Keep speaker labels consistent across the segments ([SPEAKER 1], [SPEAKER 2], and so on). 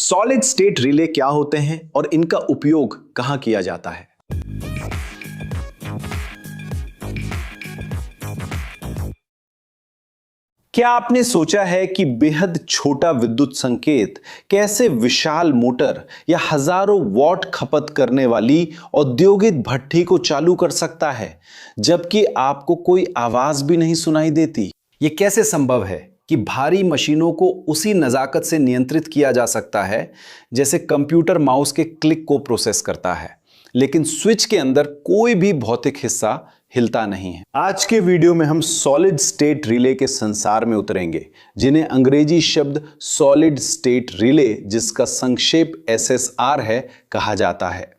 [SPEAKER 1] Solid state relay क्या होते हैं और इनका उपयोग कहां किया जाता है? क्या आपने सोचा है कि बेहद छोटा विद्युत संकेत कैसे विशाल मोटर या हजारों वॉट खपत करने वाली औद्योगिक भट्ठी को चालू कर सकता है, जबकि आपको कोई आवाज भी नहीं सुनाई देती? ये कैसे संभव है कि भारी मशीनों को उसी नजाकत से नियंत्रित किया जा सकता है जैसे कंप्यूटर माउस के क्लिक को प्रोसेस करता है, लेकिन स्विच के अंदर कोई भी भौतिक हिस्सा हिलता नहीं है? आज के वीडियो में हम सॉलिड स्टेट रिले के संसार में उतरेंगे, जिन्हें अंग्रेजी शब्द सॉलिड स्टेट रिले, जिसका संक्षेप SSR है, कहा जाता है।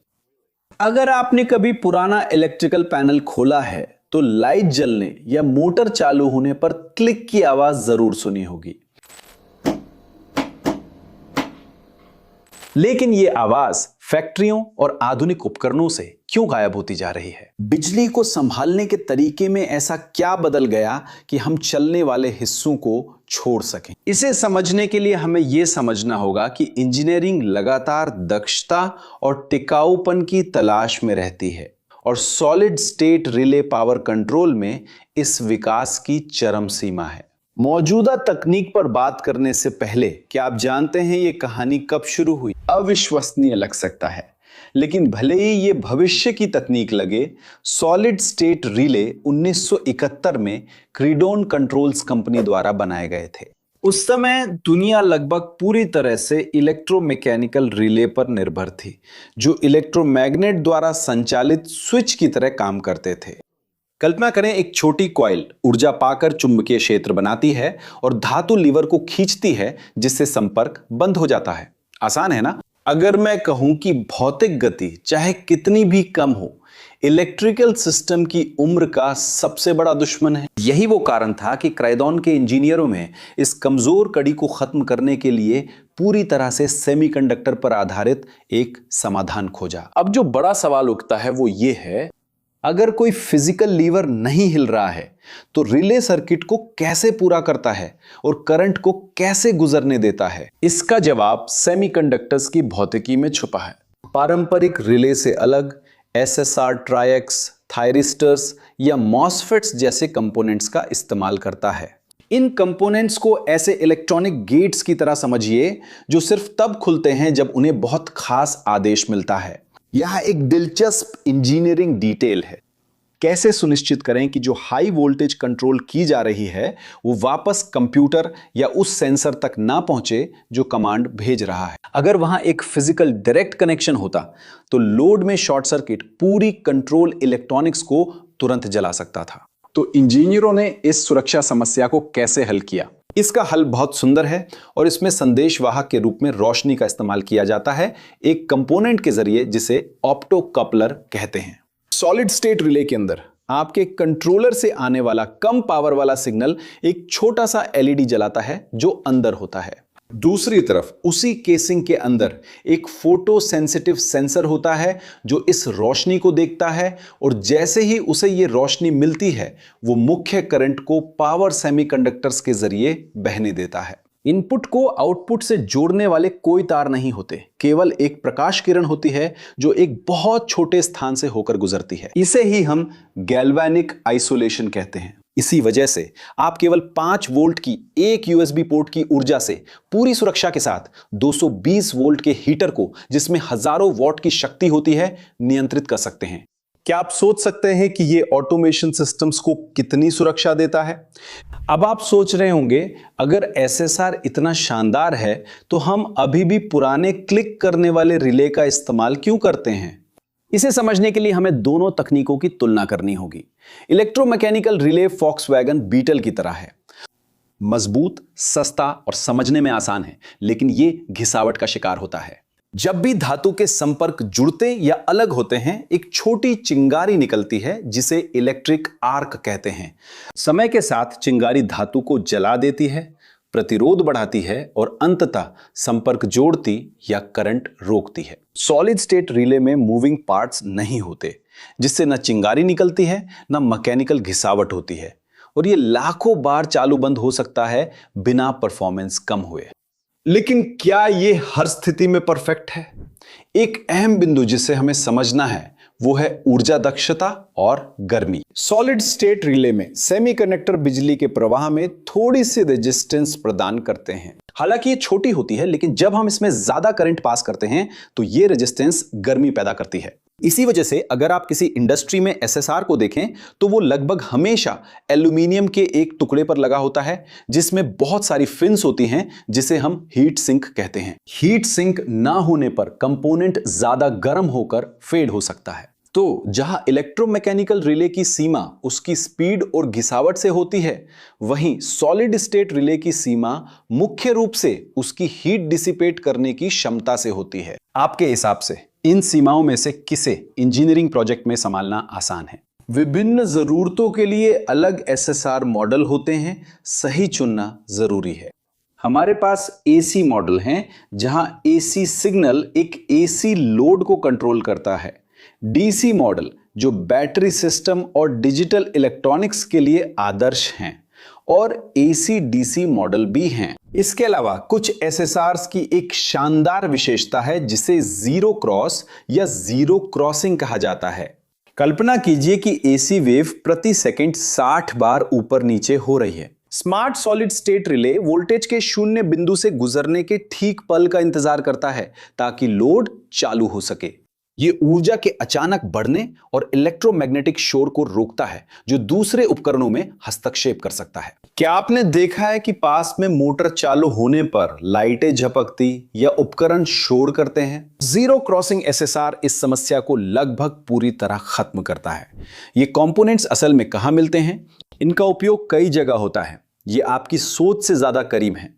[SPEAKER 1] अगर आपने कभी पुराना इलेक्ट्रिकल पैनल खोला है तो लाइट जलने या मोटर चालू होने पर क्लिक की आवाज जरूर सुनी होगी, लेकिन यह आवाज फैक्ट्रियों और आधुनिक उपकरणों से क्यों गायब होती जा रही है? बिजली को संभालने के तरीके में ऐसा क्या बदल गया कि हम चलने वाले हिस्सों को छोड़ सकें? इसे समझने के लिए हमें यह समझना होगा कि इंजीनियरिंग लगातार दक्षता और टिकाऊपन की तलाश में रहती है, और solid state relay power control में इस विकास की चरम सीमा है। मौजूदा तकनीक पर बात करने से पहले, क्या आप जानते हैं ये कहानी कब शुरू हुई? अविश्वसनीय लग सकता है, लेकिन भले ही ये भविष्य की तकनीक लगे, सॉलिड स्टेट रिले 1971 में क्रीडोन कंट्रोल्स कंपनी द्वारा बनाए गए थे। उस समय दुनिया लगभग पूरी तरह से इलेक्ट्रोमैकेनिकल रिले पर निर्भर थी, जो इलेक्ट्रोमैग्नेट द्वारा संचालित स्विच की तरह काम करते थे। कल्पना करें, एक छोटी कॉइल ऊर्जा पाकर चुंबकीय क्षेत्र बनाती है और धातु लीवर को खींचती है, जिससे संपर्क बंद हो जाता है। आसान है ना? अगर मैं कहूं कि भौतिक गति चाहे कितनी भी कम हो, इलेक्ट्रिकल सिस्टम की उम्र का सबसे बड़ा दुश्मन है। यही वो कारण था कि क्राइडोन के इंजीनियरों में इस कमजोर कड़ी को खत्म करने के लिए पूरी तरह से सेमीकंडक्टर पर आधारित एक समाधान खोजा। अब जो बड़ा सवाल उठता है वो ये है, अगर कोई फिजिकल लीवर नहीं हिल रहा है तो रिले सर्किट को कैसे पूरा करता है और करंट को कैसे गुजरने देता है? इसका जवाब सेमीकंडक्टर्स की भौतिकी में छुपा है। पारंपरिक रिले से अलग SSR ट्रायक्स, थायरिस्टर्स या मॉसफेट्स जैसे कंपोनेंट्स का इस्तेमाल करता है। इन कंपोनेंट्स को ऐसे इलेक्ट्रॉनिक गेट्स की तरह समझिए जो सिर्फ तब खुलते हैं जब उन्हें बहुत खास आदेश मिलता है। यह एक दिलचस्प इंजीनियरिंग डिटेल है। कैसे सुनिश्चित करें कि जो हाई वोल्टेज कंट्रोल की जा रही है वो वापस कंप्यूटर या उस सेंसर तक ना पहुंचे जो कमांड भेज रहा है। अगर वहां एक फिजिकल डायरेक्ट कनेक्शन होता तो लोड में शॉर्ट सर्किट पूरी कंट्रोल इलेक्ट्रॉनिक्स को तुरंत जला सकता था। तो इंजीनियरों ने इस सुरक्षा समस्या को कैसे हल किया? इसका हल बहुत सुंदर है, और इसमें संदेशवाहक के रूप में रोशनी का इस्तेमाल किया जाता है, एक कंपोनेंट के जरिए जिसे ऑप्टो कपलर कहते हैं। सॉलिड स्टेट रिले के अंदर आपके कंट्रोलर से आने वाला कम पावर वाला सिग्नल एक छोटा सा LED जलाता है जो अंदर होता है। दूसरी तरफ उसी केसिंग के अंदर एक फोटो सेंसिटिव सेंसर होता है जो इस रोशनी को देखता है, और जैसे ही उसे ये रोशनी मिलती है वो मुख्य करंट को पावर सेमीकंडक्टर्स के जरिए बहने देता है। इनपुट को आउटपुट से जोड़ने वाले कोई तार नहीं होते, केवल एक प्रकाश किरण होती है जो एक बहुत छोटे स्थान से होकर गुजरती है। इसे ही हम गैल्वेनिक आइसोलेशन कहते हैं। इसी वजह से आप केवल 5 वोल्ट की एक USB पोर्ट की ऊर्जा से पूरी सुरक्षा के साथ 220 वोल्ट के हीटर को, जिसमें हजारों वॉट की शक्ति होती है, नियंत्रित कर सकते हैं। क्या आप सोच सकते हैं कि यह ऑटोमेशन सिस्टम्स को कितनी सुरक्षा देता है? अब आप सोच रहे होंगे, अगर SSR इतना शानदार है तो हम अभी भी पुराने क्लिक करने वाले रिले का इस्तेमाल क्यों करते हैं? इसे समझने के लिए हमें दोनों तकनीकों की तुलना करनी होगी। इलेक्ट्रोमैकेनिकल रिले फॉक्सवैगन बीटल की तरह है, मजबूत, सस्ता और समझने में आसान है, लेकिन यह घिसावट का शिकार होता है। जब भी धातु के संपर्क जुड़ते या अलग होते हैं, एक छोटी चिंगारी निकलती है जिसे इलेक्ट्रिक आर्क कहते हैं। समय के साथ चिंगारी धातु को जला देती है, प्रतिरोध बढ़ाती है और अंततः संपर्क जोड़ती या करंट रोकती है। सॉलिड स्टेट रिले में मूविंग पार्ट्स नहीं होते, जिससे न चिंगारी निकलती है न मैकेनिकल घिसावट होती है, और ये लाखों बार चालू बंद हो सकता है बिना परफॉर्मेंस कम हुए। लेकिन क्या ये हर स्थिति में परफेक्ट है? एक अहम बिंदु जिसे हमें समझना है वो है ऊर्जा दक्षता और गर्मी। सॉलिड स्टेट रिले में सेमीकंडक्टर बिजली के प्रवाह में थोड़ी सी रेजिस्टेंस प्रदान करते हैं। हालांकि ये छोटी होती है, लेकिन जब हम इसमें ज्यादा करंट पास करते हैं तो ये रेजिस्टेंस गर्मी पैदा करती है। इसी वजह से अगर आप किसी इंडस्ट्री में एसएसआर को देखें तो वो लगभग हमेशा एल्यूमिनियम के एक टुकड़े पर लगा होता है जिसमें बहुत सारी फिन्स होती हैं, जिसे हम हीट सिंक कहते हैं। हीट सिंक ना होने पर कंपोनेंट ज्यादा गर्म होकर फेड हो सकता है। तो जहां इलेक्ट्रोमैकेनिकल रिले की सीमा उसकी स्पीड और घिसावट से होती है, वहीं सॉलिड स्टेट रिले की सीमा मुख्य रूप से उसकी हीट डिसिपेट करने की क्षमता से होती है। आपके हिसाब से इन सीमाओं में से किसे इंजीनियरिंग प्रोजेक्ट में संभालना आसान है? विभिन्न जरूरतों के लिए अलग एसएसआर मॉडल होते हैं, सही चुनना जरूरी है। हमारे पास एसी मॉडल हैं जहां एसी सिग्नल एक एसी लोड को कंट्रोल करता है। डीसी मॉडल जो बैटरी सिस्टम और डिजिटल इलेक्ट्रॉनिक्स के लिए आदर्श हैं, और एसी डीसी मॉडल भी हैं। इसके अलावा कुछ एसएसआर्स की एक शानदार विशेषता है जिसे जीरो क्रॉस या जीरो क्रॉसिंग कहा जाता है। कल्पना कीजिए कि एसी वेव प्रति सेकंड 60 बार ऊपर नीचे हो रही है। Smart solid state relay voltage के शून्य बिंदु से गुजरने के ठीक पल का इंतजार करता है ताकि लोड चालू हो सके। ये ऊर्जा के अचानक बढ़ने और इलेक्ट्रोमैग्नेटिक शोर को रोकता है जो दूसरे उपकरणों में हस्तक्षेप कर सकता है। क्या आपने देखा है कि पास में मोटर चालू होने पर लाइटें झपकती या उपकरण शोर करते हैं? जीरो क्रॉसिंग एसएसआर इस समस्या को लगभग पूरी तरह खत्म करता है। ये कंपोनेंट्स असल में कहां मिलते हैं? इनका उपयोग कई जगह होता है। ये आपकी सोच से ज्यादा करीब है।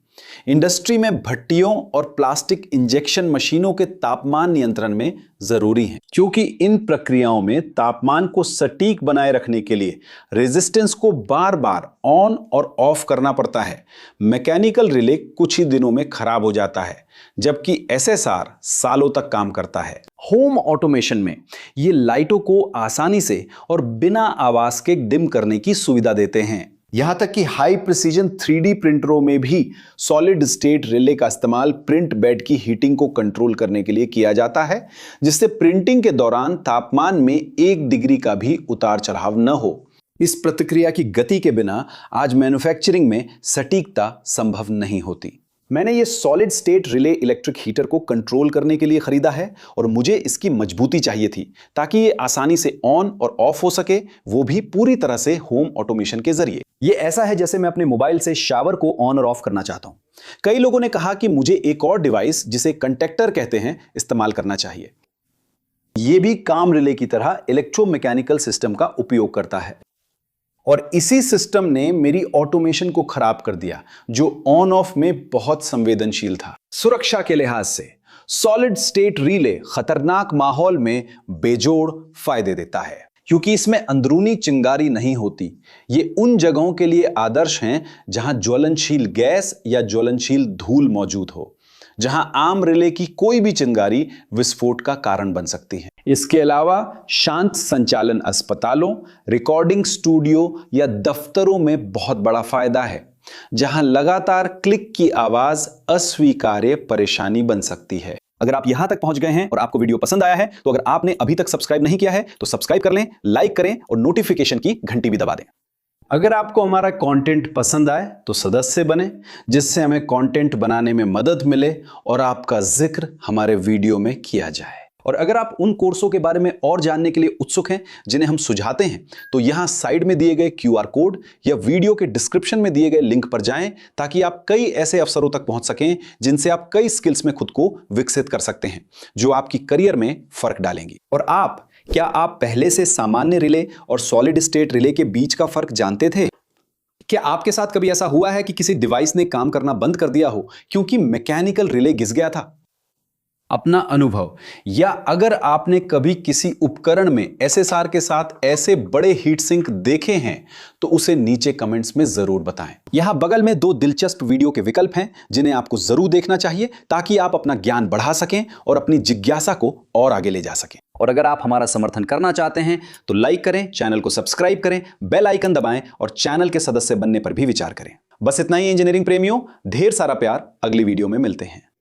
[SPEAKER 1] इंडस्ट्री में भट्टियों और प्लास्टिक इंजेक्शन मशीनों के तापमान नियंत्रण में जरूरी है, क्योंकि इन प्रक्रियाओं में तापमान को सटीक बनाए रखने के लिए रेजिस्टेंस को बार बार ऑन और ऑफ करना पड़ता है। मैकेनिकल रिले कुछ ही दिनों में खराब हो जाता है, जबकि एसएसआर सालों तक काम करता है। होम ऑटोमेशन में ये लाइटों को आसानी से और बिना आवाज के डिम करने की सुविधा देते हैं। यहां तक कि हाई प्रिसीजन 3D प्रिंटरों में भी सॉलिड स्टेट रिले का इस्तेमाल प्रिंट बेड की हीटिंग को कंट्रोल करने के लिए किया जाता है, जिससे प्रिंटिंग के दौरान तापमान में 1 डिग्री का भी उतार चढ़ाव न हो। इस प्रतिक्रिया की गति के बिना आज मैन्युफैक्चरिंग में सटीकता संभव नहीं होती। मैंने ये solid state relay electric heater को कंट्रोल करने के लिए खरीदा है और मुझे इसकी मजबूती चाहिए थी ताकि ये आसानी से ऑन और ऑफ हो सके, वो भी पूरी तरह से होम ऑटोमेशन के जरिए। ये ऐसा है जैसे मैं अपने मोबाइल से शावर को ऑन और ऑफ करना चाहता हूं। कई लोगों ने कहा कि मुझे एक और डिवाइस जिसे कंटेक्टर कहते हैं इस्तेमाल करना चाहिए। यह भी काम रिले की तरह इलेक्ट्रोमैकेनिकल सिस्टम का उपयोग करता है, और इसी सिस्टम ने मेरी ऑटोमेशन को खराब कर दिया जो ऑन ऑफ में बहुत संवेदनशील था। सुरक्षा के लिहाज से सॉलिड स्टेट रिले खतरनाक माहौल में बेजोड़ फायदे देता है, क्योंकि इसमें अंदरूनी चिंगारी नहीं होती। ये उन जगहों के लिए आदर्श हैं जहां ज्वलनशील गैस या ज्वलनशील धूल मौजूद हो, जहां आम रिले की कोई भी चिंगारी विस्फोट का कारण बन सकती है। इसके अलावा शांत संचालन अस्पतालों, रिकॉर्डिंग स्टूडियो या दफ्तरों में बहुत बड़ा फायदा है, जहां लगातार क्लिक की आवाज अस्वीकार्य परेशानी बन सकती है। अगर आप यहां तक पहुंच गए हैं और आपको वीडियो पसंद आया है तो अगर आपने अभी तक सब्सक्राइब नहीं किया है तो सब्सक्राइब कर लें, लाइक करें और नोटिफिकेशन की घंटी भी दबा दें। अगर आपको हमारा कंटेंट पसंद आए तो सदस्य बने, जिससे हमें कंटेंट बनाने में मदद मिले और आपका जिक्र हमारे वीडियो में किया जाए। और अगर आप उन कोर्सों के बारे में और जानने के लिए उत्सुक हैं जिन्हें हम सुझाते हैं, तो यहां साइड में दिए गए QR कोड या वीडियो के डिस्क्रिप्शन में दिए गए लिंक पर जाएं, ताकि आप कई ऐसे अवसरों तक पहुंच सकें जिनसे आप कई स्किल्स में खुद को विकसित कर सकते हैं, जो आपकी करियर में फर्क डालेंगी। और क्या आप पहले से सामान्य रिले और सॉलिड स्टेट रिले के बीच का फर्क जानते थे? क्या आपके साथ कभी ऐसा हुआ है कि किसी डिवाइस ने काम करना बंद कर दिया हो क्योंकि मैकेनिकल रिले घिस गया था? अपना अनुभव, या अगर आपने कभी किसी उपकरण में एसएसआर के साथ ऐसे बड़े हीट सिंक देखे हैं तो उसे नीचे कमेंट्स में जरूर बताएं। यहां बगल में 2 दिलचस्प वीडियो के विकल्प हैं जिन्हें आपको जरूर देखना चाहिए, ताकि आप अपना ज्ञान बढ़ा सकें और अपनी जिज्ञासा को और आगे ले जा सकें। और अगर आप हमारा समर्थन करना चाहते हैं तो लाइक करें, चैनल को सब्सक्राइब करें, बेल आइकन दबाएं और चैनल के सदस्य बनने पर भी विचार करें। बस इतना ही इंजीनियरिंग प्रेमियों, ढेर सारा प्यार, अगली वीडियो में मिलते हैं।